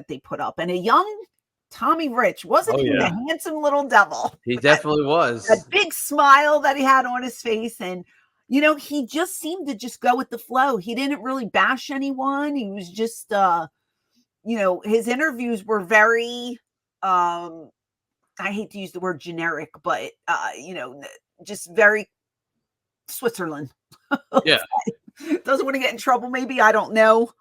that they put up. And a young Tommy Rich, wasn't he a handsome little devil? He definitely was. That big smile that he had on his face. And, you know, he just seemed to just go with the flow. He didn't really bash anyone. He was just, you know, his interviews were very, I hate to use the word generic, but, you know, just very Switzerland. Yeah. Doesn't want to get in trouble, maybe. I don't know.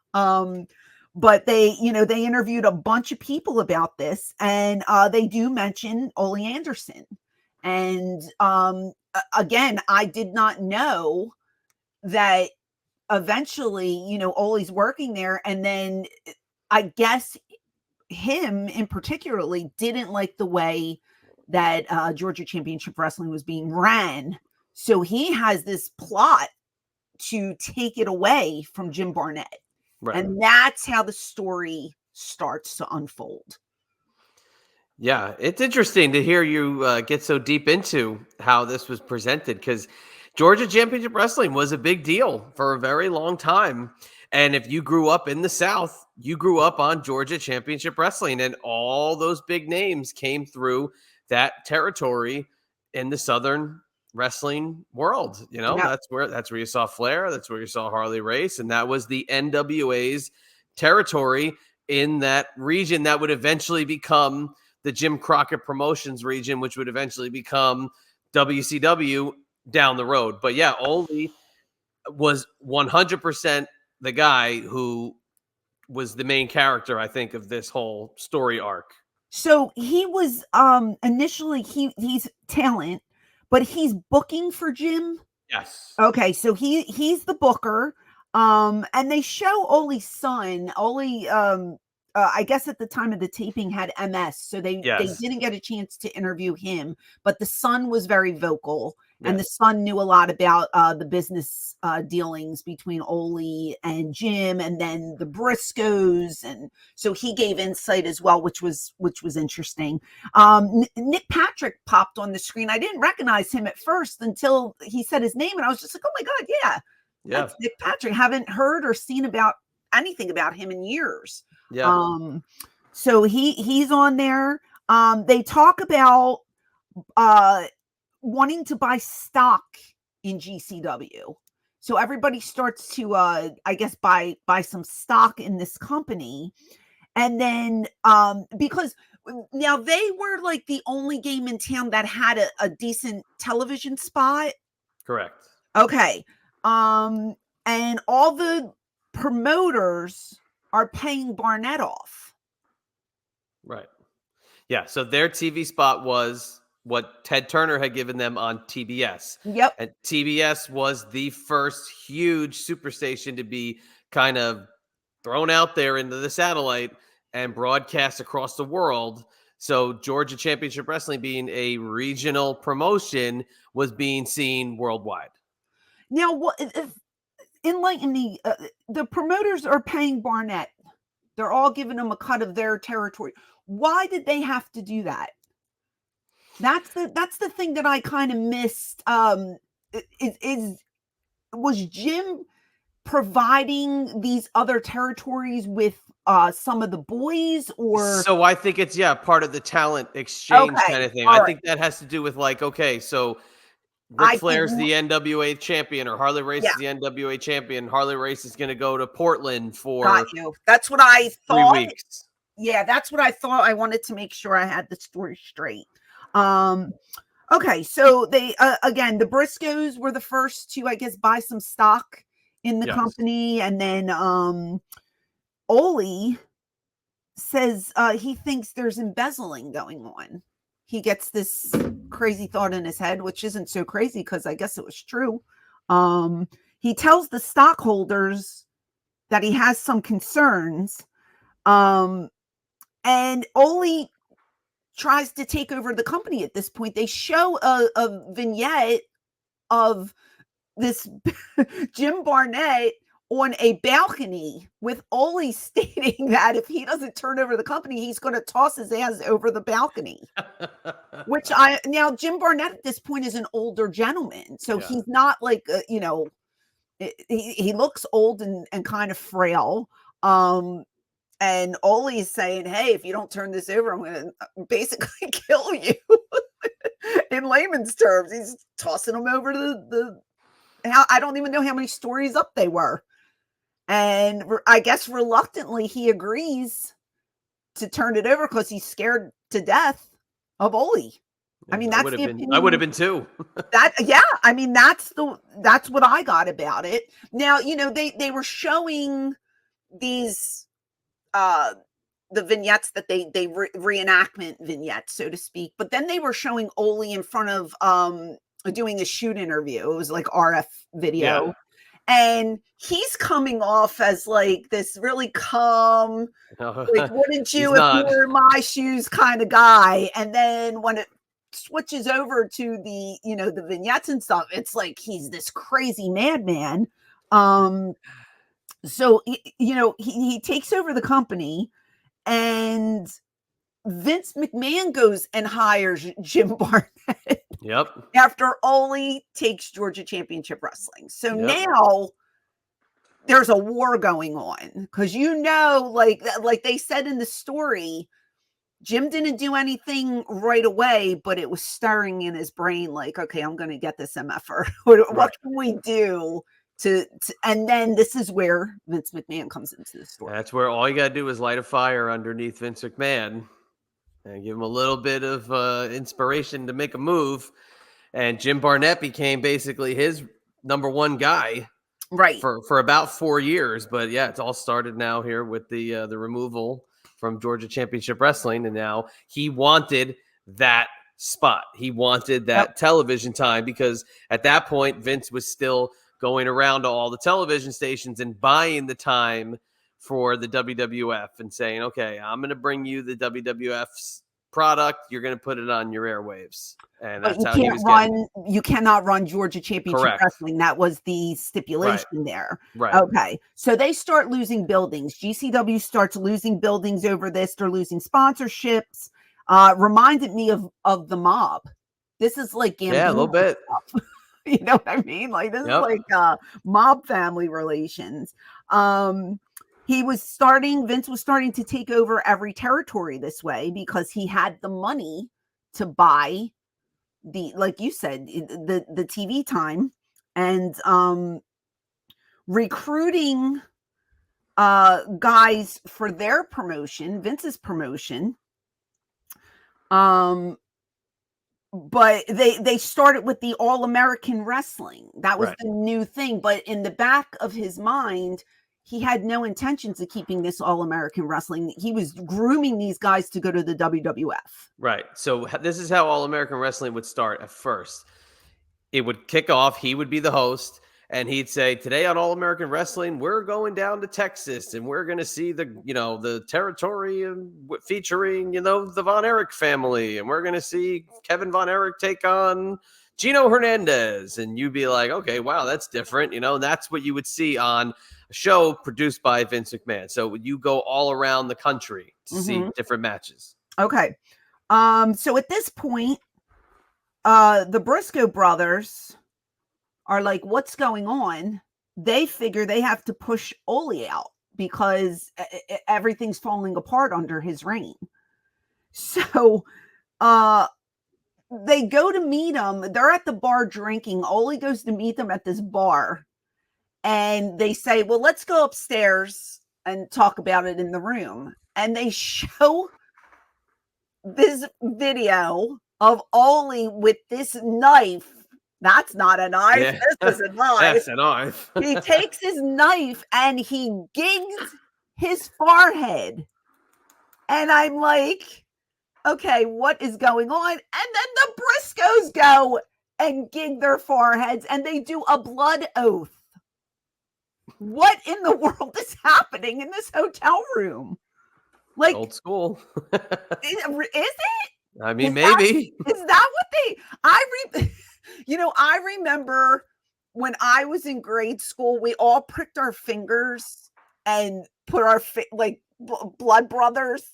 But they, you know, they interviewed a bunch of people about this, and they do mention Ole Anderson. And again, I did not know that eventually, you know, Ole's working there. And then I guess him in particularly didn't like the way that Georgia Championship Wrestling was being ran. So he has this plot to take it away from Jim Barnett. Right. And that's how the story starts to unfold. Yeah, it's interesting to hear you get so deep into how this was presented, because Georgia Championship Wrestling was a big deal for a very long time. And if you grew up in the South, you grew up on Georgia Championship Wrestling, and all those big names came through that territory in the Southern wrestling world. You know, that's where you saw Flair, that's where you saw Harley Race, and that was the NWA's territory in that region that would eventually become the Jim Crockett Promotions region, which would eventually become WCW down the road. But yeah, Ole was 100% the guy who was the main character, I think, of this whole story arc. So he was initially he's talent, but he's booking for Jim. Yes. Okay, so he's the booker. And they show Ole's son. Ole, I guess at the time of the taping had MS, so they didn't get a chance to interview him. But the son was very vocal, and the son knew a lot about the business dealings between Ole and Jim, and then the Briscoes, and so he gave insight as well, which was interesting. Nick Patrick popped on the screen. I didn't recognize him at first until he said his name, and I was just like, "Oh my god, yeah, that's Nick Patrick." Haven't heard or seen about anything about him in years. Yeah. So he's on there. They talk about wanting to buy stock in GCW. So everybody starts to I guess buy some stock in this company. And then because now they were like the only game in town that had a decent television spot. Correct. Okay. And all the promoters are paying Barnett off. Right. Yeah. So their TV spot was what Ted Turner had given them on TBS. Yep. And TBS was the first huge superstation to be kind of thrown out there into the satellite and broadcast across the world. So Georgia Championship Wrestling, being a regional promotion, was being seen worldwide. Now, what? Enlighten me. The promoters are paying Barnett. They're all giving them a cut of their territory. Why did they have to do that? That's the thing that I kind of missed. Was Jim providing these other territories with some of the boys, or? So I think it's part of the talent exchange kind of thing. I think that has to do with like, okay, so Ric Flair's the NWA champion, or Harley Race is the NWA champion. Harley Race is going to go to Portland for That's what I thought. 3 weeks. Yeah, that's what I thought. I wanted to make sure I had the story straight. Okay, so they again, the Briscoes were the first to, I guess, buy some stock in the company, and then Ole says he thinks there's embezzling going on. He gets this crazy thought in his head, which isn't so crazy because I guess it was true. He tells the stockholders that he has some concerns. And Ole tries to take over the company at this point. They show a vignette of this Jim Barnett on a balcony with Ole stating that if he doesn't turn over the company, he's going to toss his ass over the balcony. Which now Jim Barnett at this point is an older gentleman, so he's not like he looks old and kind of frail. And Ole's saying, hey, if you don't turn this over, I'm going to basically kill you. In layman's terms, he's tossing them over to the I don't even know how many stories up they were. And I guess reluctantly he agrees to turn it over because he's scared to death of Ole. I mean, that's the opinion. I would have been too. I mean, that's what I got about it. Now, they were showing these the vignettes that they reenactment vignettes, so to speak, but then they were showing Ole in front of doing a shoot interview. It was like RF video. Yeah. And he's coming off as like this really calm, like, wouldn't you if you were in my shoes kind of guy. And then when it switches over to the, the vignettes and stuff, it's like he's this crazy madman. So, he takes over the company, and Vince McMahon goes and hires Jim Barnett. Yep. After Ole takes Georgia Championship Wrestling. So now there's a war going on because, like they said in the story, Jim didn't do anything right away, but it was stirring in his brain. Like, okay, I'm going to get this MFer. What can we do and then this is where Vince McMahon comes into the story. That's where all you got to do is light a fire underneath Vince McMahon and give him a little bit of inspiration to make a move. And Jim Barnett became basically his number one guy, right, for about 4 years. But yeah, it's all started now here with the removal from Georgia Championship Wrestling, and now he wanted that spot. He wanted that television time because at that point Vince was still going around to all the television stations and buying the time for the WWF and saying, okay, I'm going to bring you the WWF's product. You're going to put it on your airwaves. And that's how he was you cannot run Georgia Championship Wrestling. That was the stipulation there. Right. Okay. So they start losing buildings. GCW starts losing buildings over this. They're losing sponsorships. Reminded me of the Mob. This is like Gambino. Yeah, a little bit. You know what I mean? Like this is like mob family relations. Vince was starting to take over every territory this way because he had the money to buy like you said, the TV time and recruiting guys for their promotion, Vince's promotion. But they started with the All-American Wrestling. That was the new thing. But in the back of his mind, he had no intentions of keeping this All-American Wrestling. He was grooming these guys to go to the WWF. Right. So this is how All-American Wrestling would start at first. It would kick off. He would be the host. And he'd say, today on All-American Wrestling, we're going down to Texas and we're going to see the territory featuring, the Von Erich family. And we're going to see Kevin Von Erich take on Gino Hernandez. And you'd be like, okay, wow, that's different. That's what you would see on a show produced by Vince McMahon. So you go all around the country to see different matches. Okay. So at this point, the Briscoe brothers are like, what's going on? They figure they have to push Ole out because everything's falling apart under his reign. So they go to meet him. They're at the bar drinking. Ole goes to meet them at this bar. And they say, well, let's go upstairs and talk about it in the room. And they show this video of Ole with this knife. That's not a knife. Yeah. This is a knife. That's a knife. He takes his knife and he gigs his forehead. And I'm like, okay, what is going on? And then the Briscoes go and gig their foreheads and they do a blood oath. What in the world is happening in this hotel room? Like old school. Is it? I mean, maybe. Is that what I remember when I was in grade school, we all pricked our fingers and put our blood brothers.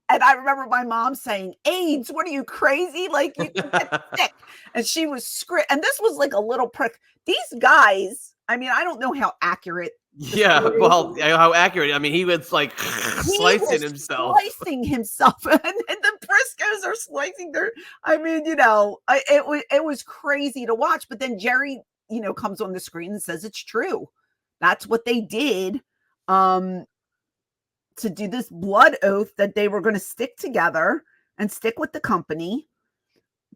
And I remember my mom saying, AIDS, what are you, crazy? Like, you can get sick. And she was and this was like a little prick. These guys, I mean, I don't know how accurate Yeah, well, how accurate. I mean, he was like slicing himself. Slicing himself, and the Briscoes are slicing their. I mean, it was crazy to watch. But then Jerry, comes on the screen and says it's true. That's what they did, to do this blood oath that they were going to stick together and stick with the company.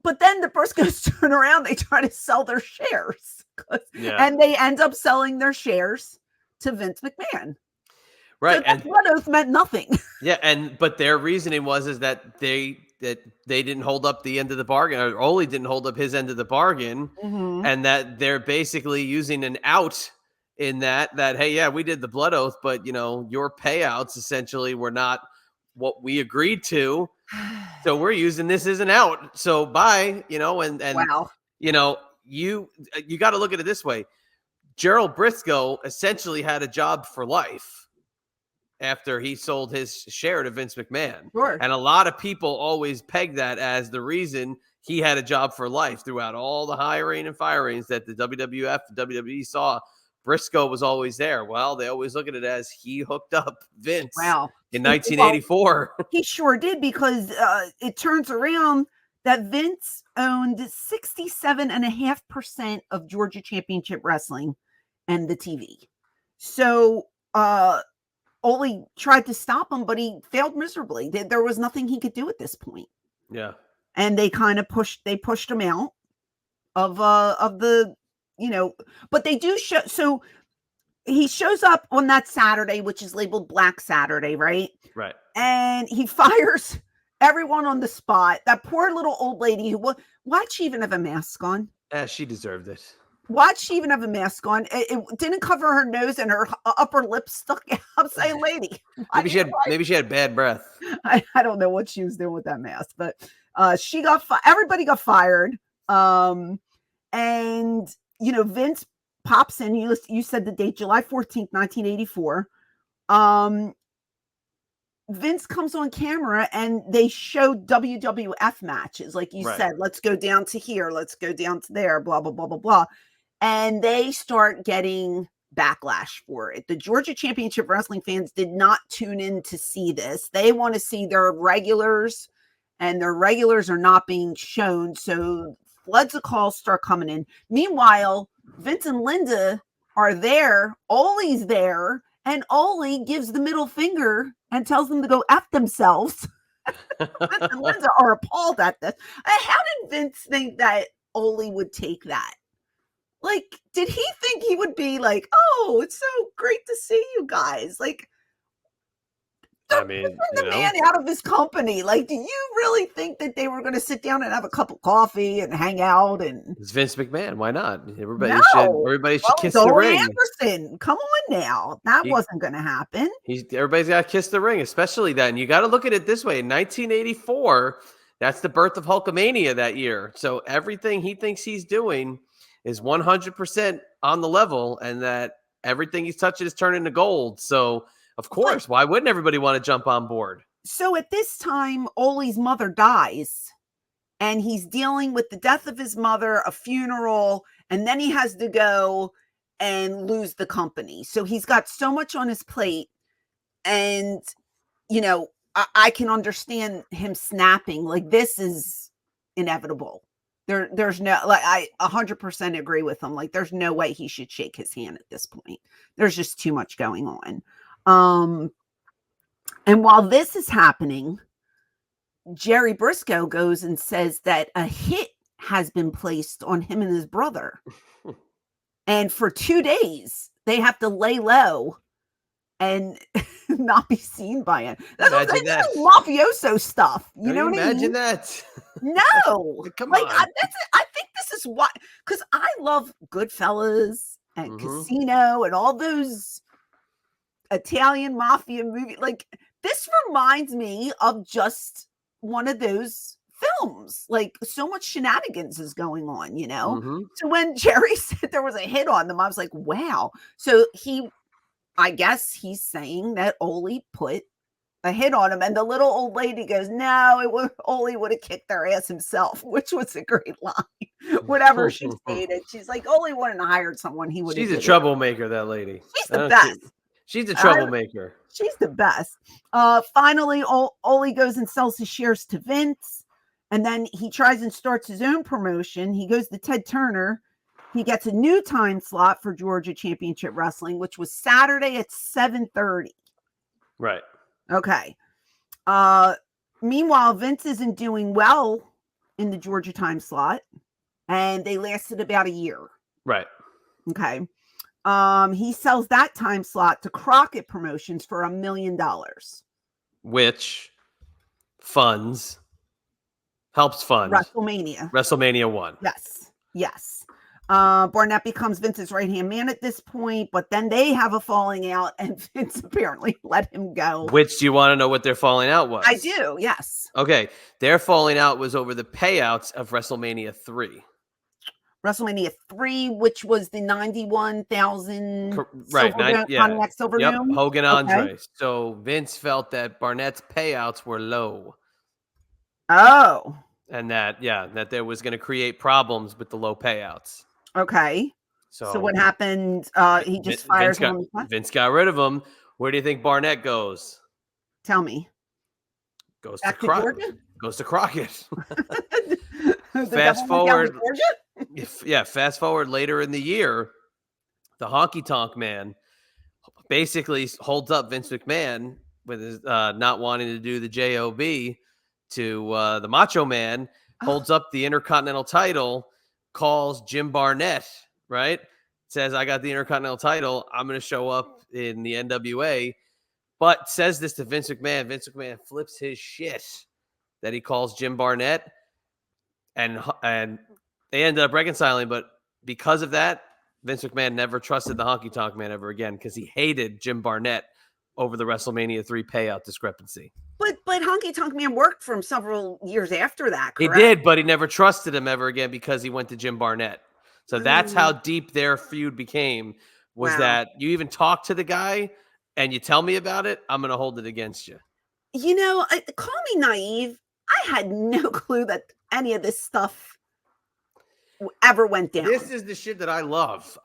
But then the Briscoes turn around, they try to sell their shares, and they end up selling their shares to Vince McMahon. Right. So that blood oath meant nothing. Yeah, but their reasoning is that they didn't hold up the end of the bargain, or Ole didn't hold up his end of the bargain, and that they're basically using an out in that hey, yeah, we did the blood oath, but your payouts essentially were not what we agreed to. So we're using this as an out. So bye, and wow. You got to look at it this way. Gerald Briscoe essentially had a job for life after he sold his share to Vince McMahon. Sure. And a lot of people always peg that as the reason he had a job for life throughout all the hiring and firings that the WWF, the WWE saw. Briscoe was always there. Well, they always look at it as he hooked up Vince in 1984. Well, he sure did, because it turns around that Vince owned 67.5% of Georgia Championship Wrestling and the TV. So Ole tried to stop him, but he failed miserably. There was nothing he could do at this point. Yeah. And they kind of pushed him out of the, but they do show. So he shows up on that Saturday, which is labeled Black Saturday, right? Right. And he fires everyone on the spot. That poor little old lady why'd she even have a mask on? She deserved it. Why'd she even have a mask on? It didn't cover her nose, and her upper lip stuck out. I'm saying, lady. Maybe she had bad breath. I don't know what she was doing with that mask, but she got everybody got fired. And Vince pops in. You said the date, July 14th, 1984. Vince comes on camera and they show WWF matches, like you said. Let's go down to here, let's go down to there, blah blah blah blah blah. And they start getting backlash for it. The Georgia Championship Wrestling fans did not tune in to see this. They want to see their regulars, and their regulars are not being shown. So floods of calls start coming in. Meanwhile, Vince and Linda are there. Ole's there. And Ole gives the middle finger and tells them to go F themselves. Vince and Linda are appalled at this. How did Vince think that Ole would take that? Like, did he think he would be like, oh, it's so great to see you guys? Like, I mean, the man out of his company. Like, do you really think that they were going to sit down and have a cup of coffee and hang out? And it's Vince McMahon. Why not? Everybody should kiss the ring. Anderson, come on now. That wasn't going to happen. Everybody's got to kiss the ring, especially that. And you got to look at it this way. In 1984, that's the birth of Hulkamania that year. So everything he thinks he's doing is 100% on the level, and that everything he's touching is turning to gold. So, of course, why wouldn't everybody want to jump on board? So at this time, Ole's mother dies, and he's dealing with the death of his mother, a funeral, and then he has to go and lose the company. So he's got so much on his plate, and, I can understand him snapping. Like, this is inevitable. There's no, I 100% agree with him. Like, there's no way he should shake his hand at this point. There's just too much going on. And while this is happening, Jerry Briscoe goes and says that a hit has been placed on him and his brother. And for 2 days, they have to lay low and not be seen by him. That's mafioso stuff. You know what I mean? Imagine that. No. Come on. I think this is why, because I love Goodfellas and Casino and all those Italian mafia movies. Like, this reminds me of just one of those films. Like, so much shenanigans is going on, So when Jerry said there was a hit on them, I was like, wow. So I guess he's saying that Ole put a hit on him, and the little old lady goes, "No, Ole would have kicked their ass himself," which was a great line. Whatever she stated, she's like, "Ole wouldn't have hired someone; he would have." She's a did it." troublemaker, that lady. She's the best. She's a troublemaker. She's the best. Finally, Ole goes and sells his shares to Vince, and then he tries and starts his own promotion. He goes to Ted Turner. He gets a new time slot for Georgia Championship Wrestling, which was Saturday at 7:30. Right. Okay. Meanwhile, Vince isn't doing well in the Georgia time slot, and they lasted about a year. Right. Okay. He sells that time slot to Crockett Promotions for $1 million. Which helps fund WrestleMania 1. Yes. Barnett becomes Vince's right-hand man at this point, but then they have a falling out, and Vince apparently let him go. Which, do you want to know what their falling out was? I do, yes. Okay. Their falling out was over the payouts of WrestleMania 3. WrestleMania 3, which was the 91,000 right, Pontiac Silverdome. Hogan Andre. Okay. So Vince felt that Barnett's payouts were low. Oh. And that there was going to create problems with the low payouts. Okay. So what happened? He just fires him. Vince got rid of him. Where do you think Barnett goes? Tell me. Goes to Crockett. Fast forward later in the year, the Honky Tonk Man basically holds up Vince McMahon with his not wanting to do the JOB to the Macho Man, holds up the Intercontinental title, calls Jim Barnett, right? Says, "I got the Intercontinental title. I'm going to show up in the NWA," but says this to Vince McMahon. Vince McMahon flips his shit that he calls Jim Barnett, and they ended up reconciling. But because of that, Vince McMahon never trusted the Honky Tonk Man ever again because he hated Jim Barnett over the WrestleMania 3 payout discrepancy. But Honky Tonk Man worked for him several years after that, correct? He did, but he never trusted him ever again because he went to Jim Barnett. So that's how deep their feud became, was that you even talk to the guy and you tell me about it, I'm going to hold it against you. You know, call me naive. I had no clue that any of this stuff ever went down. This is the shit that I love.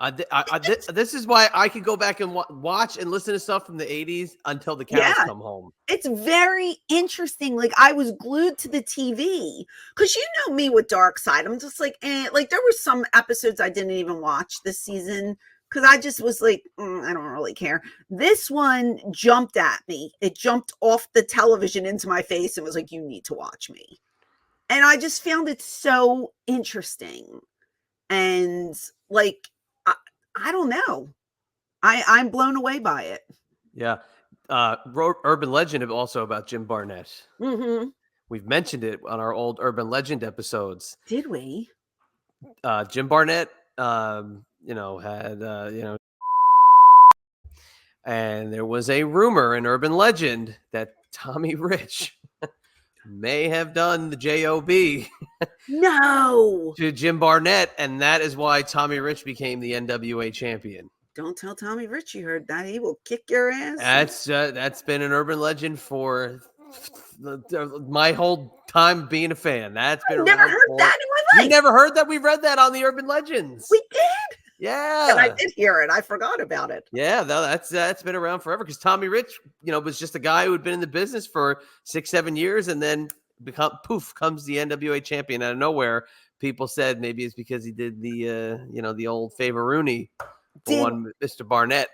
This is why I could go back and watch and listen to stuff from the 80s until the cows come home. It's very interesting. Like, I was glued to the TV because you know me with Darkside. I'm just like, like there were some episodes I didn't even watch this season because I just was like, I don't really care. This one jumped at me. It jumped off the television into my face and was like, you need to watch me. And I just found it so interesting. And like, I don't know. I'm blown away by it. Yeah. Urban Legend also about Jim Barnett. Mm-hmm. We've mentioned it on our old Urban Legend episodes. Did we? Jim Barnett, had, and there was a rumor in Urban Legend that Tommy Rich may have done the JOB to Jim Barnett, and that is why Tommy Rich became the NWA champion. Don't tell Tommy Rich you heard that. He will kick your ass. That's been an urban legend for my whole time being a fan. That's been never heard that in my life. You never heard that? We read that on the Urban Legends. We did. Yeah, and I did hear it. I forgot about it. Yeah, that's been around forever because Tommy Rich, was just a guy who had been in the business for 6-7 years, and then comes the NWA champion out of nowhere. People said maybe it's because he did the old Favor-Rooney one, Mr. Barnett.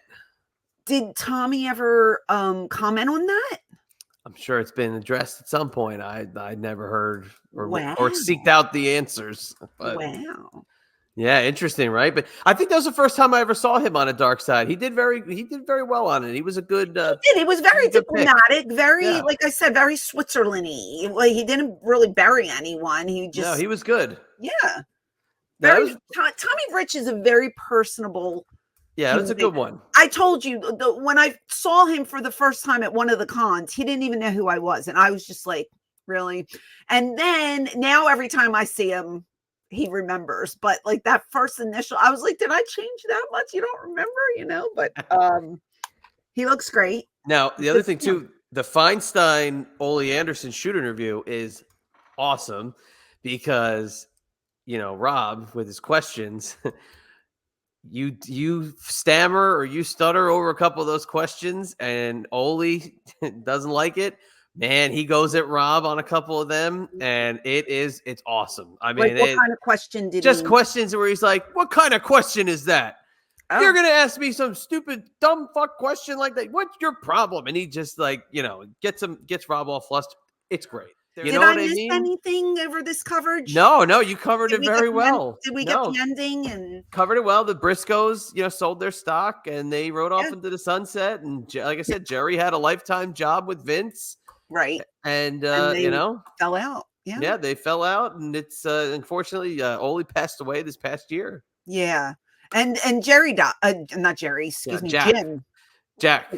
Did Tommy ever comment on that? I'm sure it's been addressed at some point. I never heard or seeked out the answers. But, wow. Yeah, interesting, right? But I think that was the first time I ever saw him on a dark side. He did very well on it. He was a good. He was very diplomatic, like I said, very Switzerland-y. Like, he didn't really bury anyone. He was good. Yeah, Tommy Rich is a very personable. Yeah, that's a good one. I told you when I saw him for the first time at one of the cons, he didn't even know who I was, and I was just like, really. And then now every time I see him, he remembers, but like that first initial, I was like, did I change that much? You don't remember, but he looks great. Now, the other thing too, the Feinstein Ole Anderson shoot interview is awesome because, Rob with his questions, you stammer or you stutter over a couple of those questions, and Ole doesn't like it. Man, he goes at Rob on a couple of them, and it's awesome. I mean, what kind of question did just he? questions where he's like, "What kind of question is that? Oh. You're gonna ask me some stupid, dumb fuck question like that? What's your problem?" And he just gets Rob all flustered. It's great. You Did know I what I miss mean? anything over this coverage? No, you covered it very well. Did we get the ending? And covered it well. The Briscoes, sold their stock and they rode off into the sunset. And like I said, Jerry had a lifetime job with Vince. Right. And, they fell out. Yeah. Yeah, they fell out. And it's unfortunately, Ole passed away this past year. Yeah. And Jerry died. Not Jerry, excuse me, Jack. Jim. Jack.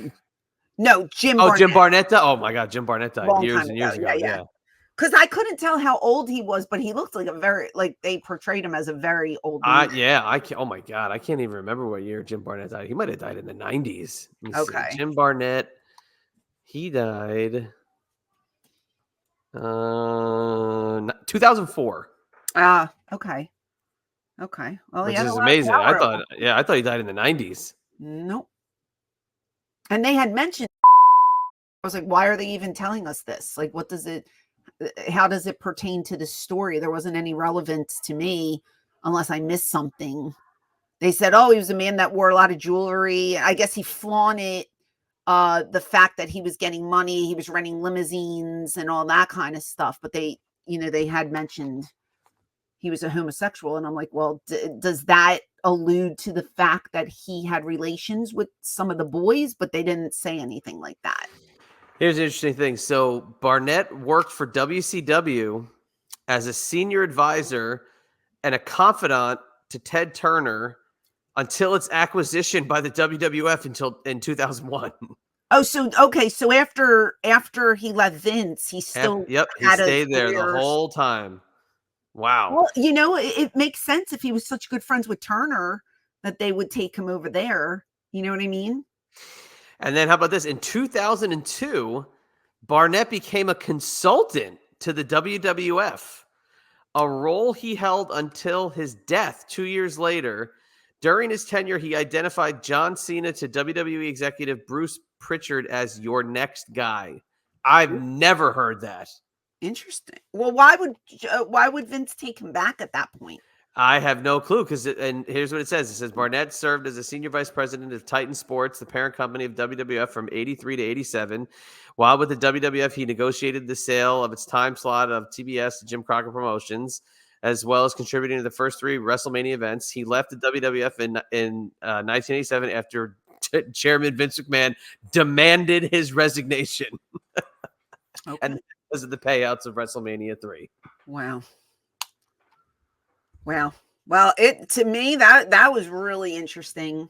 No, Jim. Oh, Barnett. Jim Barnett. Oh my God, Jim Barnett died Long years time and years ago. Yeah. Because I couldn't tell how old he was, but he looked like they portrayed him as a very old man. Oh my God, I can't even remember what year Jim Barnett died. He might have died in the 90s. Okay. Jim Barnett, he died 2004. Okay. Okay. Well, Which is amazing. I thought he died in the 90s. Nope. And they had mentioned, I was like, why are they even telling us this? Like, how does it pertain to the story? There wasn't any relevance to me unless I missed something. They said, oh, he was a man that wore a lot of jewelry. I guess he flaunted the fact that he was getting money. He was renting limousines and all that kind of stuff. But they had mentioned he was a homosexual. And I'm like, well, does that allude to the fact that he had relations with some of the boys? But they didn't say anything like that. Here's an interesting thing. So Barnett worked for WCW as a senior advisor and a confidant to Ted Turner until its acquisition by the WWF in 2001. Oh, so okay. So after he left Vince, he still he stayed there the whole time. Wow. Well, it makes sense if he was such good friends with Turner that they would take him over there. You know what I mean? And then how about this? In 2002, Barnett became a consultant to the WWF, a role he held until his death 2 years later. During his tenure, he identified John Cena to WWE executive Bruce Pritchard as your next guy. I've never heard that. Interesting. Well, why would Vince take him back at that point? I have no clue and here's what it says. It says Barnett served as a senior vice president of Titan Sports, the parent company of WWF, from 83 to 87. While with the WWF, he negotiated the sale of its time slot of TBS to Jim Crockett Promotions, as well as contributing to the first 3 WrestleMania events. He left the WWF in 1987 after Chairman Vince McMahon demanded his resignation. Okay. And because of the payouts of WrestleMania 3. Wow. Well, to me that was really interesting.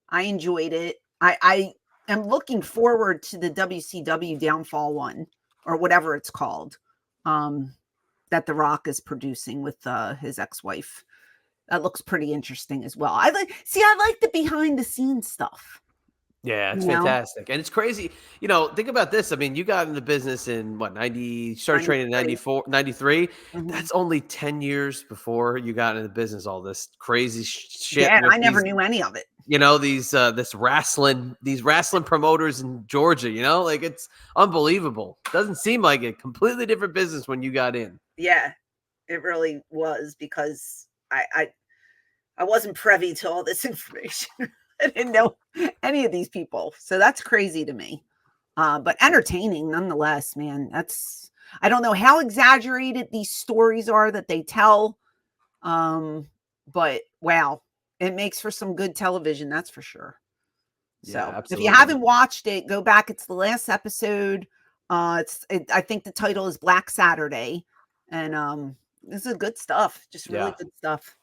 I enjoyed it. I am looking forward to the WCW Downfall one, or whatever it's called, that The Rock is producing with his ex-wife. That looks pretty interesting as well. I like the behind the scenes stuff. Yeah, it's fantastic. And it's crazy. Think about this. I mean, you got in the business in started training in 94, 93. Mm-hmm. That's only 10 years before you got into the business, all this crazy shit. Yeah, I never knew any of it. These wrestling promoters in Georgia, it's unbelievable. Doesn't seem like a completely different business when you got in. Yeah, it really was, because I wasn't privy to all this information. I didn't know any of these people. So that's crazy to me. But entertaining nonetheless, man. I don't know how exaggerated these stories are that they tell. But wow, it makes for some good television. That's for sure. So if you haven't watched it, go back. It's the last episode. I think the title is Black Saturday. And this is good stuff. Just really good stuff.